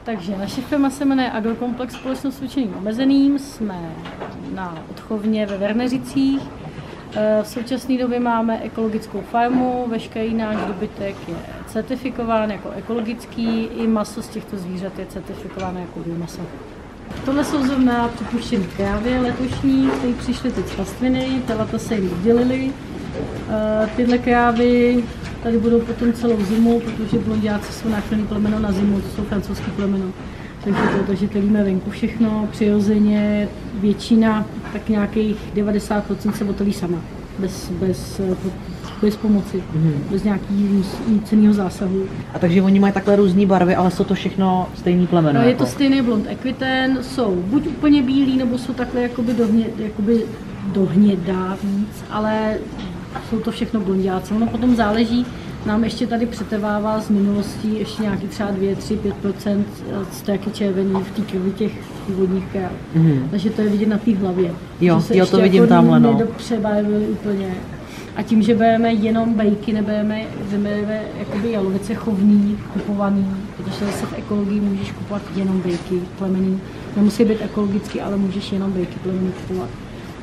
Takže naše firma se jmenuje Agrokomplex Společnost s ručením omezeným, jsme na odchovně ve Verneřicích. V současné době máme ekologickou farmu, veškerý náš dobytek je certifikován jako ekologický, i maso z těchto zvířat je certifikováno jako biomaso. Tohle jsou zrovna připuštěné krávy letošní, které přišly teď z pastviny, telata se jim udělily. Tyhle krávy tady budou potom celou zimu, protože blonďáci jsou náchylný plemeno na zimu, to jsou francouzský plemeno. Takže telíme venku všechno, přirozeně, většina, tak nějakých 90% se otelí sama, bez pomoci, bez nějakého ceného zásahu. A takže oni mají takhle různé barvy, ale jsou to všechno stejný plemeno? No, je to stejný blond Aquitaine, jsou buď úplně bílí, nebo jsou takhle jakoby dohnědá víc, ale jsou to všechno blonďáci. Ono potom záleží, nám ještě tady přetrvává z minulosti ještě nějaký třeba 2, 3, 5% stéky červený v té krvi těch původních kráv. Takže to je vidět na té hlavě. Jo, to vidím jako tamhle, no. Nepřebarvili úplně. A tím, že bereme jenom bejky, nebereme jakoby jalovice chovný, kupovaný, protože zase v ekologii můžeš kupovat jenom bejky plemenný. Nemusí být ekologický, ale můžeš jenom bejky plemenný kupovat.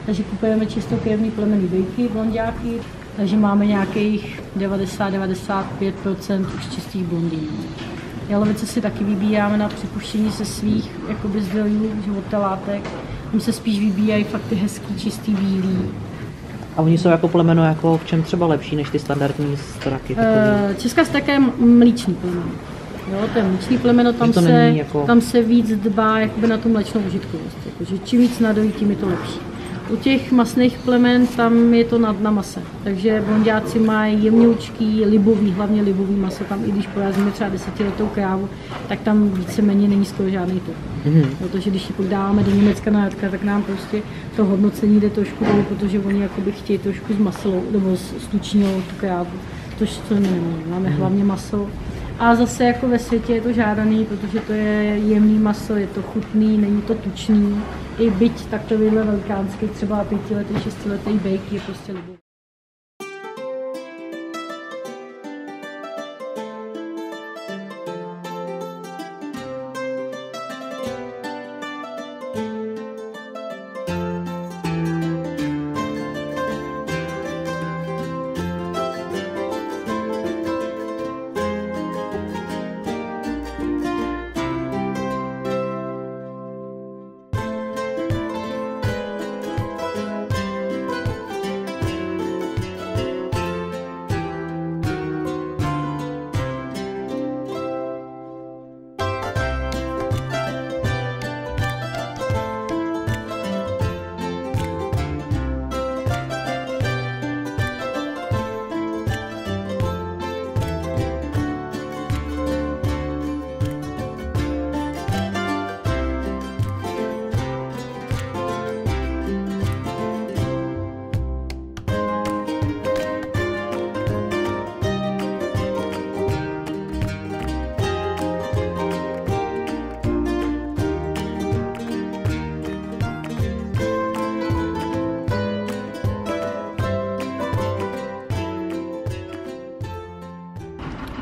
Takže kupujeme čistokrevný plemenný bejky, blonďáky, takže máme nějakých 90-95% už čistých blondýnů. Jalovice si taky vybíjáme na připuštění ze svých jakoby zdrojů, životolátek. Tam se spíš vybíjají fakt ty hezký, čistý, bílý. A oni jsou jako plemeno jako v čem třeba lepší než ty standardní straky? Česká straka je mlíčný plemeno. Jo, to je mlíčný plemeno, tam se víc dbá jakoby na tu mléčnou užitkovost. Jakože čím víc nadojí, tím je to lepší. U těch masných plemen tam je to na mase, takže blonďáci mají jemňoučký, libový, hlavně libový maso, tam i když porazíme třeba 10letou krávu, tak tam víceméně není skoro žádný tuk. Protože když ji pak dáváme do Německa na jatka, tak nám prostě to hodnocení jde trošku dolů, protože oni jakoby chtějí trošku zmasilou nebo stučního tu krávu, což to máme hlavně maso. A zase jako ve světě je to žádaný, protože to je jemný maso, je to chutný, není to tučný. I byť takovýhle velikánský, třeba 5letý, 6letý bejk je prostě libový.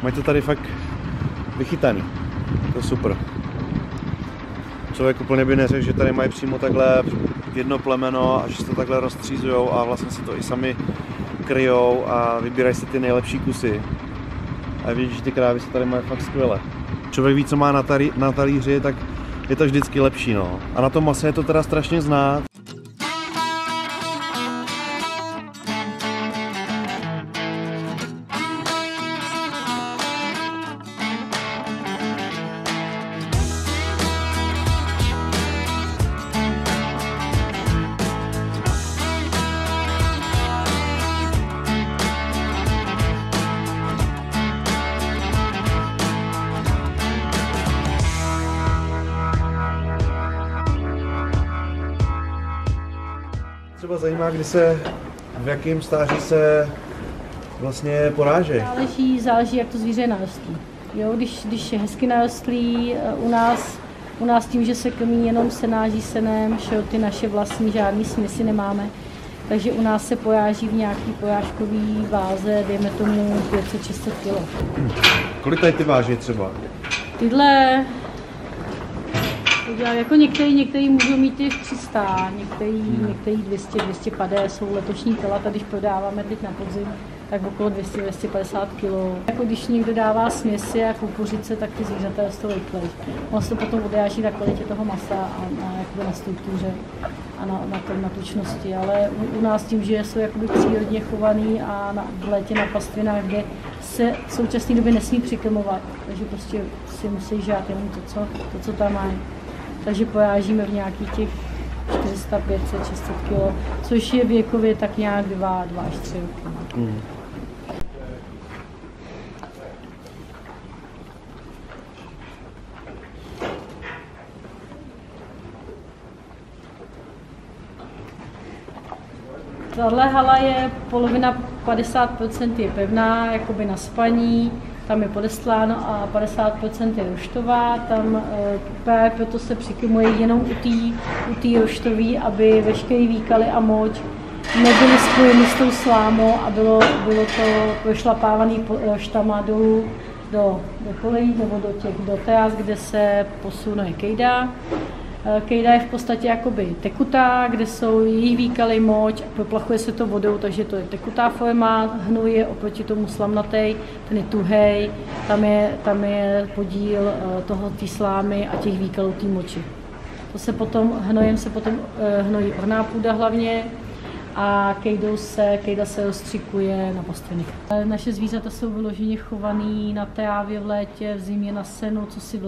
Mají to tady fakt vychytaný, to je super. Člověk úplně by neřekl, že tady mají přímo takhle jedno plemeno a že se to takhle rozstřízujou a vlastně si to i sami kryjou a vybírají si ty nejlepší kusy. A vidíš, že ty krávy se tady mají fakt skvěle. Člověk ví, co má na talíři, tak je to vždycky lepší, no. A na tom mase je to teda strašně znát. Třeba zajímá, v jakém stáži se vlastně porážejí. Záleží, jak to zvíře je narostlý. Jo, když je hezky narostlý, u nás tím, že se krmí jenom senáží senem, ty naše vlastní žádný směsi nemáme, takže u nás se poráží v nějaký porážkový váze, dejme tomu 500-600 kg. Kolik tady ty váží třeba? Tyhle, jako některý můžou mít i 300, některý 200, 250 jsou letošní telata, když prodáváme teď na podzim, tak okolo 200-250 kg. Jako když někdo dává směsi a kukuřice, tak ty zvířata rostou rychleji. On se to potom odráží na kvalitě toho masa a na struktuře a na tučnosti. Ale u nás tím, že jsou jakoby přírodně chovaný a v létě na pastvinách, kde se v současné době nesmí přikrmovat, takže prostě si musí žát jenom to, co tam mají. Takže porážíme v nějakých těch 400, 500, 600 kg, což je věkově tak nějak 2 až 3 roky. Tahle hala je polovina, 50% je pevná, jakoby na spaní, tam je podestláno a 50% je roštová, tam právě proto se přikrmuje jenom u té roštové, aby veškerý výkaly a moč nebyly spojeny s tou slámou a bylo to prošlapávaný roštama dolů do kolejí nebo do terás, kde se posunuje kejda. Kejda je v podstatě jakoby tekutá, kde jsou její výkaly, moč, proplachuje se to vodou, takže to je tekutá forma, hnůj je oproti tomu slamnatej, ten je tuhej, tam je podíl té slámy a těch výkalů té moči. Hnojem se potom hnojí orná půda hlavně a kejda se rozstřikuje na pastviny. Naše zvířata jsou vyloženě chovaný na trávě v létě, v zimě na senu, co si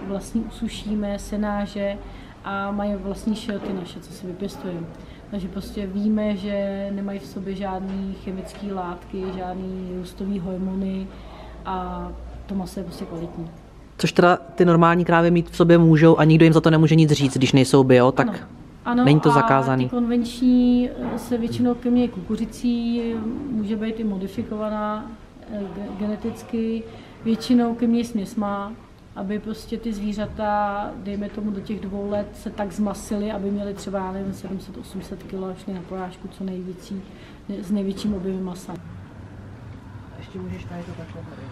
vlastně usušíme, senáže a mají vlastní šroty naše, co si vypěstujeme. Takže prostě víme, že nemají v sobě žádné chemické látky, žádné růstové hormony a to maso je prostě kvalitní. Což teda ty normální krávy mít v sobě můžou a nikdo jim za to nemůže nic říct, když nejsou bio, tak ano, není to zakázaný. Ty konvenční se většinou krmí kukuřicí, může být i modifikovaná geneticky, většinou krmí směsma, aby prostě ty zvířata, dejme tomu do těch 2 let, se tak zmasily, aby měly třeba 700-800 kg a šly na porážku co největší, s největším objemem masa. Ještě můžeš tady to takhle tady.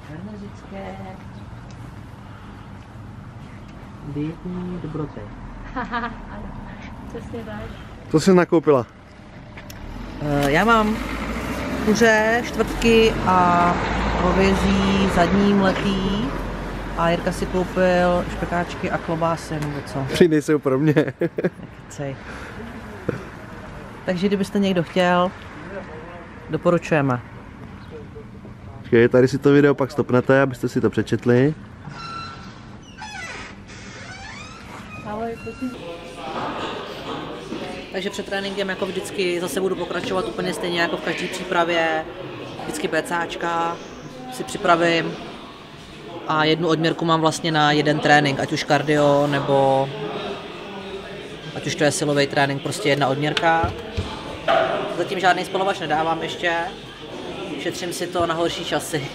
Hermezické dietní dobroty. Haha, ano, přesně tak. Co jsi nakoupila? Já mám kuře, čtvrtky a hovězí zadní mletý a Jirka si koupil špekáčky a klobásy nebo co. Přijde se pro mě. Takže kdybyste někdo chtěl, doporučujeme. Tady si to video pak stopnete, abyste si to přečetli. Takže před tréninkem jako vždycky zase budu pokračovat úplně stejně jako v každé přípravě. Vždycky PCáčka si připravím a jednu odměrku mám vlastně na jeden trénink, ať už kardio nebo ať už to je silový trénink, prostě jedna odměrka. Zatím žádný spalovač nedávám ještě, šetřím si to na horší časy.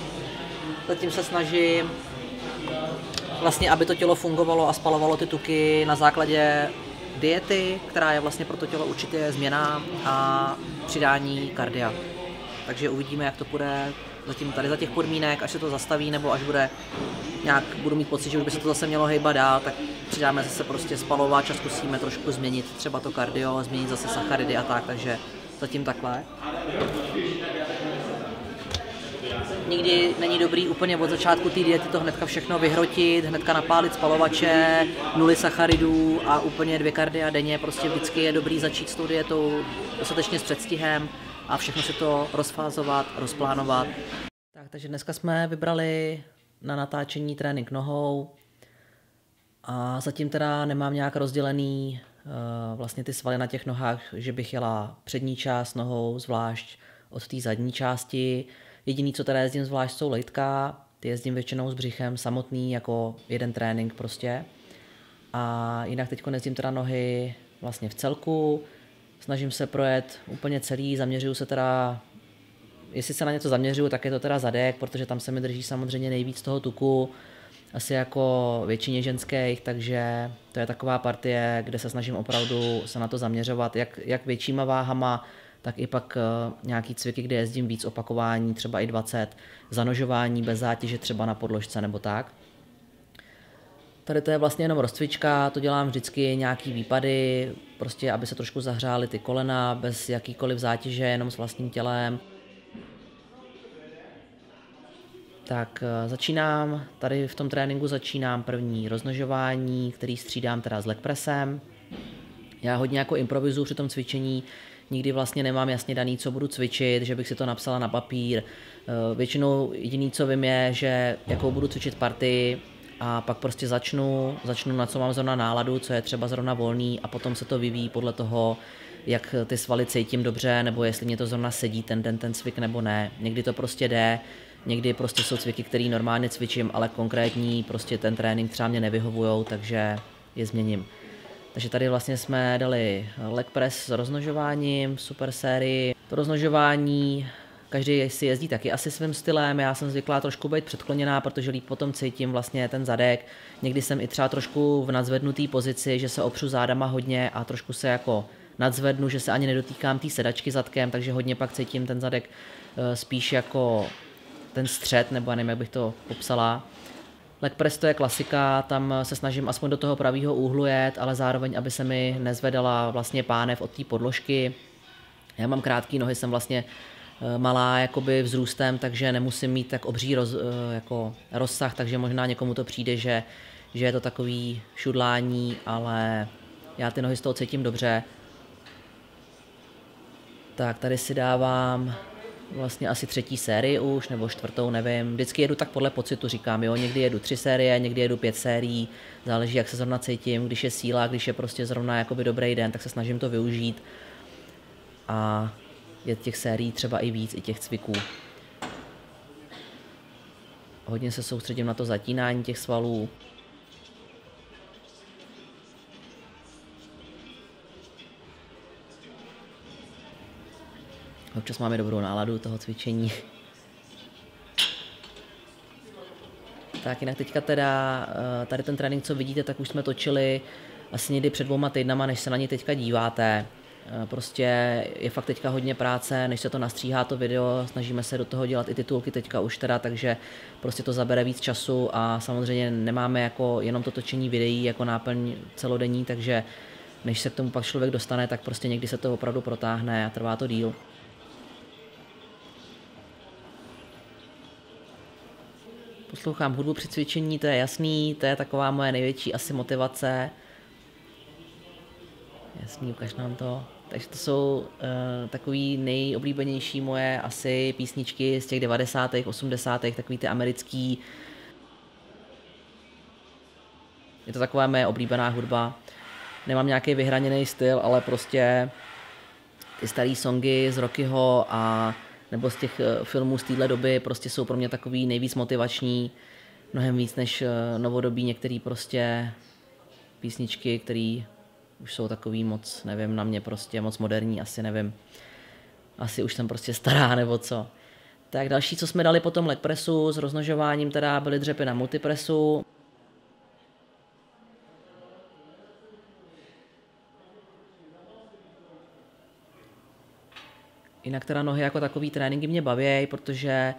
Zatím se snažím vlastně, aby to tělo fungovalo a spalovalo ty tuky na základě diety, která je vlastně pro to tělo určitě změna a přidání kardia. Takže uvidíme, jak to půjde zatím tady za těch podmínek, až se to zastaví, nebo až budu mít pocit, že už by se to zase mělo hejbat dál, tak přidáme zase prostě spalovač a zkusíme trošku změnit třeba to kardio, změnit zase sacharidy a tak, takže zatím takhle. Nikdy není dobrý úplně od začátku té diety to hnedka všechno vyhrotit, hnedka napálit spalovače, 0 sacharidů a úplně 2 kardia denně. Prostě vždycky je dobrý začít s tou dietou dostatečně s předstihem a všechno si to rozfázovat, rozplánovat. Takže dneska jsme vybrali na natáčení trénink nohou a zatím teda nemám nějak rozdělený vlastně ty svaly na těch nohách, že bych jela přední část nohou zvlášť od té zadní části. Jediný, co teda jezdím zvlášť, jsou lejtka, ty jezdím většinou s břichem samotný, jako jeden trénink prostě. A jinak teď jezdím teda nohy vlastně v celku. Snažím se projet úplně celý, zaměřuju se teda, jestli se na něco zaměřuju, tak je to teda zadek, protože tam se mi drží samozřejmě nejvíc toho tuku, asi jako většině ženských, takže to je taková partie, kde se snažím opravdu se na to zaměřovat, jak většíma váhama, tak i pak nějaký cviky, kde jezdím víc opakování, třeba i 20, zanožování bez zátěže třeba na podložce nebo tak. Tady to je vlastně jenom rozcvička, to dělám vždycky nějaký výpady, prostě aby se trošku zahřály ty kolena, bez jakýkoliv zátěže, jenom s vlastním tělem. Tak začínám, tady v tom tréninku začínám první roznožování, který střídám teda s leg pressem. Já hodně jako improvizuju při tom cvičení, nikdy vlastně nemám jasně daný, co budu cvičit, že bych si to napsala na papír. Většinou jediný, co vím, je, že jakou budu cvičit partii a pak prostě začnu na co mám zrovna náladu, co je třeba zrovna volný a potom se to vyvíjí podle toho, jak ty svaly cítím dobře, nebo jestli mě to zrovna sedí ten den ten cvik nebo ne. Někdy to prostě jde, někdy prostě jsou cviky, které normálně cvičím, ale konkrétní prostě ten trénink třeba mě nevyhovujou, takže je změním. Takže tady vlastně jsme dali leg press s roznožováním, super sérii. To roznožování, každý si jezdí taky asi svým stylem, já jsem zvyklá trošku být předkloněná, protože líp potom cítím vlastně ten zadek. Někdy jsem i třeba trošku v nadzvednutý pozici, že se opřu zádama hodně a trošku se jako nadzvednu, že se ani nedotýkám té sedačky zadkem, takže hodně pak cítím ten zadek spíš jako ten střed, nebo nevím, jak bych to popsala. Leg press to je klasika, tam se snažím aspoň do toho pravýho úhlu jet, ale zároveň, aby se mi nezvedala vlastně pánev od té podložky. Já mám krátké nohy, jsem vlastně malá jakoby vzrůstem, takže nemusím mít tak obří jako rozsah, takže možná někomu to přijde, že je to takový šudlání, ale já ty nohy z toho cítím dobře. Tak tady si dávám vlastně asi 3. sérii už, nebo 4., nevím. Vždycky jedu tak podle pocitu, říkám, jo, někdy jedu 3 série, někdy jedu 5 sérií, záleží, jak se zrovna cítím, když je síla, když je prostě zrovna jakoby dobrý den, tak se snažím to využít a je těch sérií třeba i víc, i těch cviků. Hodně se soustředím na to zatínání těch svalů. Občas máme dobrou náladu toho cvičení. Tak jinak teďka teda, tady ten trénink, co vidíte, tak už jsme točili asi někdy před 2 týdnama, než se na ně teďka díváte. Prostě je fakt teďka hodně práce, než se to nastříhá to video, snažíme se do toho dělat i titulky teďka už teda, takže prostě to zabere víc času a samozřejmě nemáme jako jenom to točení videí jako náplň celodenní, takže než se k tomu pak člověk dostane, tak prostě někdy se to opravdu protáhne a trvá to díl. Poslouchám hudbu při cvičení, to je jasný, to je taková moje největší asi motivace. Jasný, ukaž nám to. Takže to jsou takový nejoblíbenější moje asi písničky z těch 90., 80., takový ty americký. Je to taková moje oblíbená hudba. Nemám nějaký vyhraněný styl, ale prostě ty starý songy z Rockyho a nebo z těch filmů z téhle doby prostě jsou pro mě takový nejvíc motivační, mnohem víc než novodobí některé prostě písničky, které už jsou takový moc, nevím, na mě prostě moc moderní, asi nevím, asi už jsem prostě stará nebo co. Tak další, co jsme dali potom leg pressu s roznožováním, teda byly dřepy na multipressu. Jinak teda nohy jako takový tréninky mě baví, protože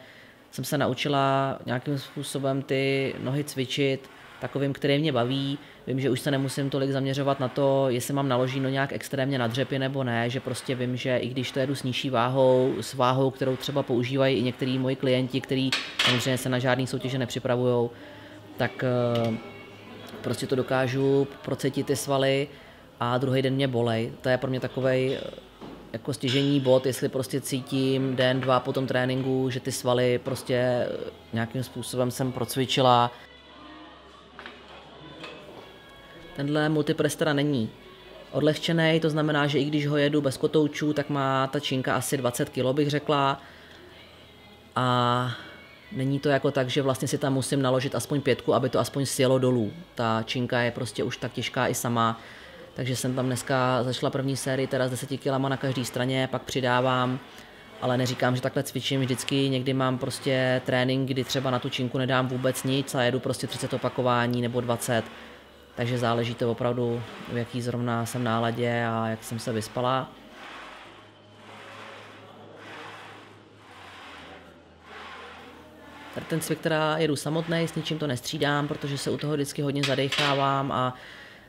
jsem se naučila nějakým způsobem ty nohy cvičit takovým, který mě baví. Vím, že už se nemusím tolik zaměřovat na to, jestli mám naloženo nějak extrémně na dřepy nebo ne, že prostě vím, že i když to jedu s nižší váhou, s váhou, kterou třeba používají i některý moji klienti, kteří samozřejmě se na žádný soutěže nepřipravujou, tak prostě to dokážu procítit ty svaly a druhý den mě bolej. To je pro mě takovej jako stěžejní bod, jestli prostě cítím den, 2 po tom tréninku, že ty svaly prostě nějakým způsobem jsem procvičila. Tenhle multipress teda není odlehčený, to znamená, že i když ho jedu bez kotoučů, tak má ta činka asi 20 kg, bych řekla. A není to jako tak, že vlastně si tam musím naložit aspoň 5, aby to aspoň sjelo dolů. Ta činka je prostě už tak těžká i sama, Takže jsem tam dneska začala první sérii teda s 10 kilama na každé straně, pak přidávám, ale neříkám, že takhle cvičím vždycky, někdy mám prostě trénink, kdy třeba na tu činku nedám vůbec nic a jedu prostě 30 opakování nebo 20, takže záleží to opravdu, v jaký zrovna jsem náladě a jak jsem se vyspala. Tady ten cvik teda jedu samotnej, s ničím to nestřídám, protože se u toho vždycky hodně zadechávám a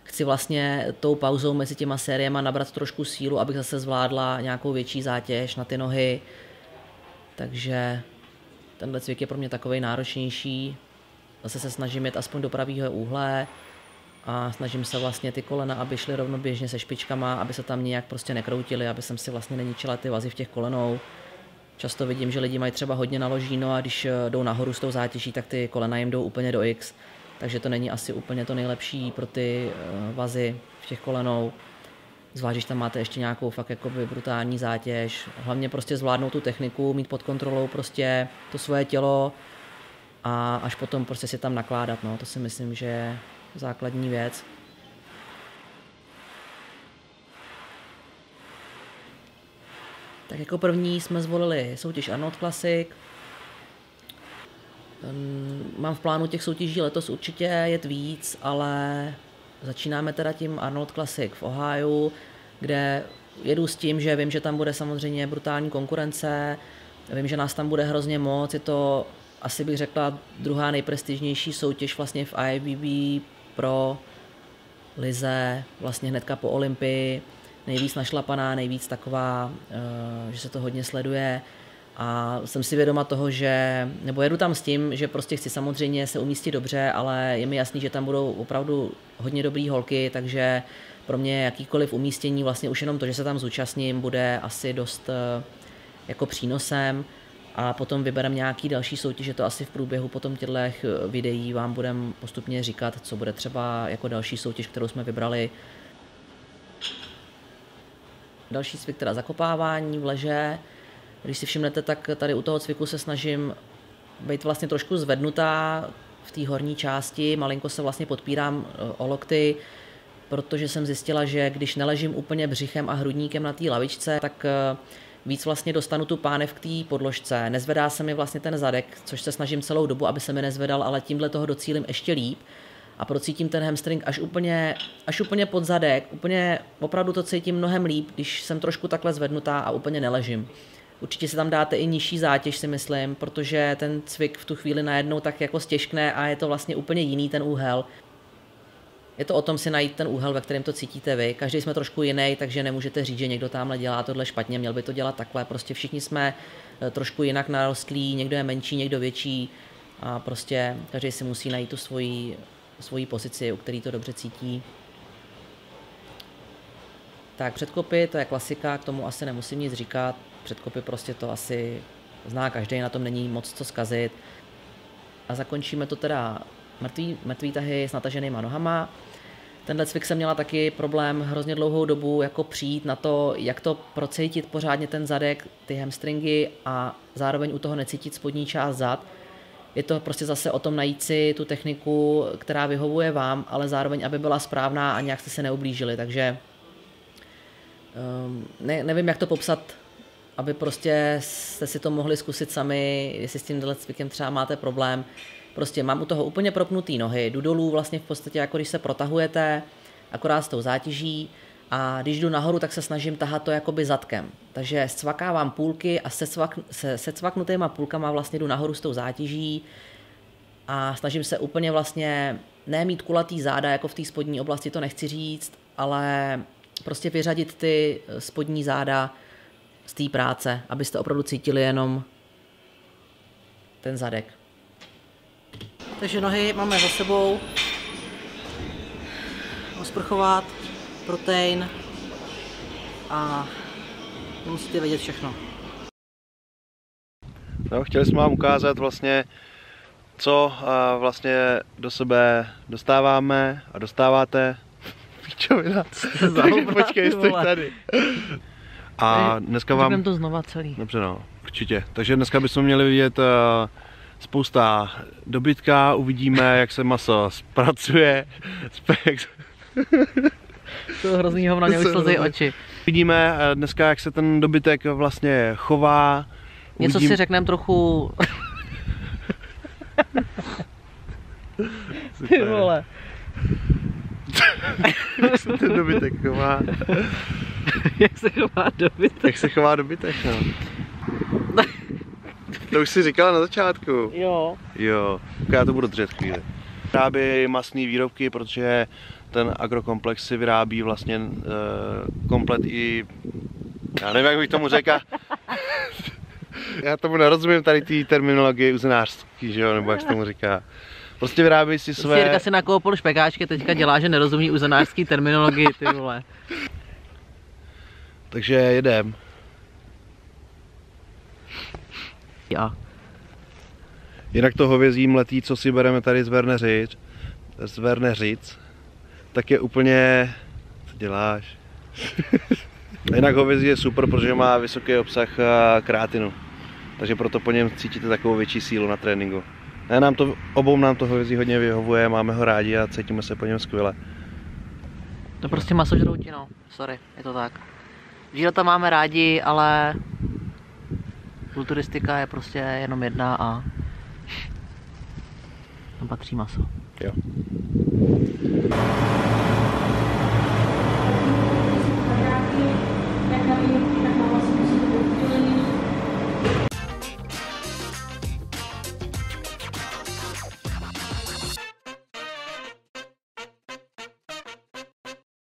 chci vlastně tou pauzou mezi těma sériema nabrat trošku sílu, abych zase zvládla nějakou větší zátěž na ty nohy. Takže tenhle cvik je pro mě takovej náročnější. Zase se snažím jít aspoň do pravýho úhle a snažím se vlastně ty kolena, aby šly rovnoběžně se špičkama, aby se tam nějak prostě nekroutily, aby jsem si vlastně neničila ty vazy v těch kolenou. Často vidím, že lidi mají třeba hodně naložíno a když jdou nahoru s tou zátěží, tak ty kolena jim jdou úplně do X. Takže to není asi úplně to nejlepší pro ty vazy v těch kolenou. Zvlášť, když tam máte ještě nějakou fakt jakoby brutální zátěž. Hlavně prostě zvládnout tu techniku, mít pod kontrolou prostě to svoje tělo a až potom prostě si tam nakládat. No. To si myslím, že je základní věc. Tak jako první jsme zvolili soutěž Arnold Classic. Mám v plánu těch soutěží letos určitě jet víc, ale začínáme teda tím Arnold Classic v Ohiu, kde jedu s tím, že vím, že tam bude samozřejmě brutální konkurence, vím, že nás tam bude hrozně moc, je to asi bych řekla druhá nejprestižnější soutěž vlastně v IFBB pro lize, vlastně hnedka po Olympii, nejvíc našlapaná, nejvíc taková, že se to hodně sleduje. A jsem si vědoma toho, že, nebo jedu tam s tím, že prostě chci samozřejmě se umístit dobře, ale je mi jasný, že tam budou opravdu hodně dobrý holky, takže pro mě jakýkoliv umístění, vlastně už jenom to, že se tam zúčastním, bude asi dost jako přínosem a potom vybereme nějaký další soutěže, to asi v průběhu potom těchto videí vám budeme postupně říkat, co bude třeba jako další soutěž, kterou jsme vybrali. Další cvik teda zakopávání v leže. Když si všimnete, tak tady u toho cviku se snažím být vlastně trošku zvednutá v té horní části, malinko se vlastně podpírám o lokty, protože jsem zjistila, že když neležím úplně břichem a hrudníkem na té lavičce, tak víc vlastně dostanu tu pánev k té podložce. Nezvedá se mi vlastně ten zadek, což se snažím celou dobu, aby se mi nezvedal, ale tímhle toho docílím ještě líp a procítím ten hamstring až úplně pod zadek, úplně opravdu to cítím mnohem líp, když jsem trošku takhle zvednutá a úplně neležím. Určitě si tam dáte i nižší zátěž, si myslím, protože ten cvik v tu chvíli najednou tak jako stěžkne a je to vlastně úplně jiný ten úhel. Je to o tom si najít ten úhel, ve kterém to cítíte vy. Každý jsme trošku jiný, takže nemůžete říct, že někdo tamhle dělá tohle špatně, měl by to dělat takhle. Prostě všichni jsme trošku jinak narostlí, někdo je menší, někdo větší a prostě každý si musí najít tu svoji pozici, u který to dobře cítí. Tak předkopy, to je klasika, k tomu asi nemusím nic říkat. Předkopy prostě to asi zná každý, na tom není moc co zkazit. A zakončíme to teda mrtvý tahy s nataženýma nohama. Tenhle cvik jsem měla taky problém hrozně dlouhou dobu jako přijít na to, jak to procítit pořádně ten zadek, ty hamstringy a zároveň u toho necítit spodní část zad. Je to prostě zase o tom najít si tu techniku, která vyhovuje vám, ale zároveň, aby byla správná a nějak jste se neublížili, takže nevím, jak to popsat, aby prostě jste si to mohli zkusit sami, jestli s tímhle cvikem třeba máte problém. Prostě mám u toho úplně propnutý nohy, jdu dolů vlastně v podstatě jako když se protahujete, akorát s tou zátěží a když jdu nahoru, tak se snažím tahat to jakoby zadkem. Takže scvakávám půlky a se cvaknutýma půlkama vlastně jdu nahoru s tou zátěží a snažím se úplně vlastně nemít kulatý záda, jako v té spodní oblasti, to nechci říct, ale prostě vyřadit ty spodní záda z té práce, abyste opravdu cítili jenom ten zadek. Takže nohy máme za sebou. Osprchovat, protein a musíte vědět všechno. No, chtěli jsme vám ukázat vlastně, co vlastně do sebe dostáváme a dostáváte. Pičovina. Počkej, stoj tady. A dneska vám... Řekneme to znova celý. Dobře, no, určitě. Takže dneska bychom měli vidět spousta dobytka, uvidíme, jak se maso zpracuje, To hrozný hovna, mě už slzy oči. Vidíme dneska, jak se ten dobytek vlastně chová. Něco si řekneme trochu... Ty vole. Jak se ten dobytek chová. Jak se chová dobytek? Jak se chová dobytek, no. To už jsi říkala na začátku. Jo. Jo, já to budu držet chvíli. Vyrábí masné výrobky, protože ten agrokomplex si vyrábí vlastně komplet i... Já nevím, jak bych tomu řekl. Já tomu nerozumím tady té terminologie uzenářský, že jo, nebo jak se tomu říká. Prostě vyrábí si své... Jirka si nakoupil špekáčky, teďka dělá, že nerozumí uzenářský terminologii, ty vole. Takže jedem. Já. Jinak to hovězí mletý, co si bereme tady z Verneřic, tak je úplně... Co děláš? Jinak hovězí je super, protože má vysoký obsah kreatinu. Takže proto po něm cítíte takovou větší sílu na tréninku. Obou nám to hovězí hodně vyhovuje, máme ho rádi a cítíme se po něm skvěle. To prostě masožrouti, no. Sorry, je to tak. Zvířata máme rádi, ale kulturistika je prostě jenom jedna a tam patří maso. Jo.